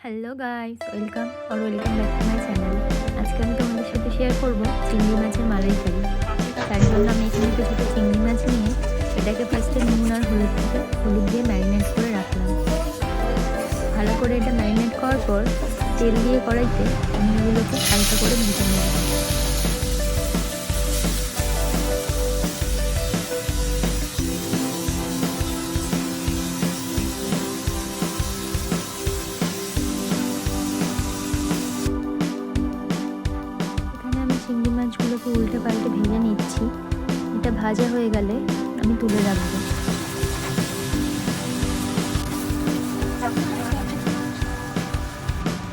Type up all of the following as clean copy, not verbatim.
Hello guys, welcome back to my channel. আজকে আমি তোমাদের সাথে শেয়ার করব চিংড়ি মাছের মালাইকারি। তার জন্য আমি এখানে কিছুটা চিংড়ি মাছ নিয়ে এটাকে ফার্স্টে নুন আর হলুদ দিয়ে ম্যারিনেট করে রাখলাম। ভালো করে এটা ম্যারিনেট করার পর তেল দিয়ে কড়াইতে চিংড়িগুলোকে হালকা করে ভেজে নেব। চিংড়ি মাছগুলোকে উল্টে পাল্টে ভেজে নিচ্ছি। এটা ভাজা হয়ে গেলে আমি তুলে রাখবো।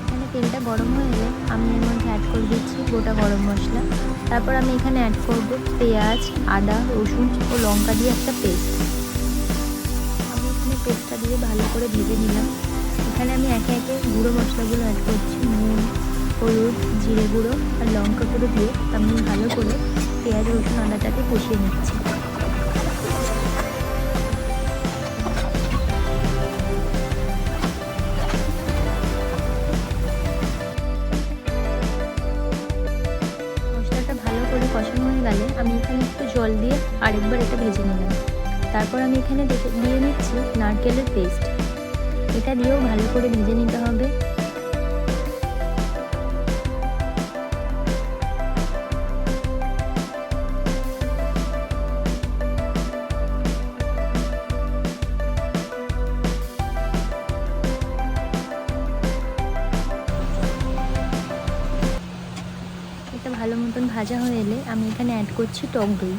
এখানে তেলটা গরম হয়ে গেলে আমি এর মধ্যে অ্যাড করে দিচ্ছি গোটা গরম মশলা। তারপর আমি এখানে অ্যাড করব পেঁয়াজ, আদা, রসুন ও লঙ্কা দিয়ে একটা পেস্ট। আমি এখানে পেস্টটা দিয়ে ভালো করে ভেজে নিলাম। এখানে আমি একে একে গুঁড়ো মশলাগুলো অ্যাড করছি। নুন, হলুদ, জিরে গুঁড়ো আর লঙ্কা গুঁড়ো দিয়ে আমি ভালো করে পেঁয়াজ, রসুন, আদাটাকে কষিয়ে নিচ্ছি। মশলাটা ভালো করে কষানো হয়ে গেলে আমি এখানে একটু জল দিয়ে আরেকবার এটা ভেজে নিলাম। তারপর আমি এখানে দিয়ে নিচ্ছি নারকেলের পেস্ট। এটা দিয়েও ভালো করে ভেজে নিতে হবে। এটা ভালো মতন ভাজা হয়ে এলে আমি এখানে অ্যাড করছি টক দই।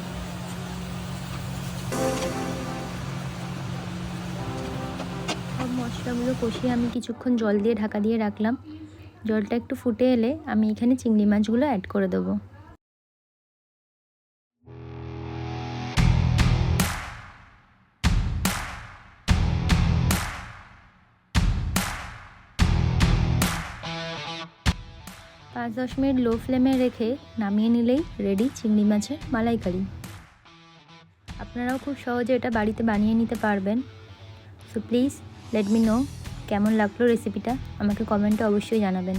সব মশলাগুলো কষিয়ে আমি কিছুক্ষণ জল দিয়ে ঢাকা দিয়ে রাখলাম। জলটা একটু ফুটে এলে আমি এখানে চিংড়ি মাছগুলো অ্যাড করে দেবো। পাঁচ 10 মিনিট লো ফ্লেমে রেখে নামিয়ে নিলেই রেডি চিংড়ি মাছের মালাইকারি। আপনারাও খুব সহজে এটা বাড়িতে বানিয়ে নিতে পারবেন। So please let me no কেমন লাগলো রেসিপিটা, আমাকে কমেন্টে অবশ্যই জানাবেন।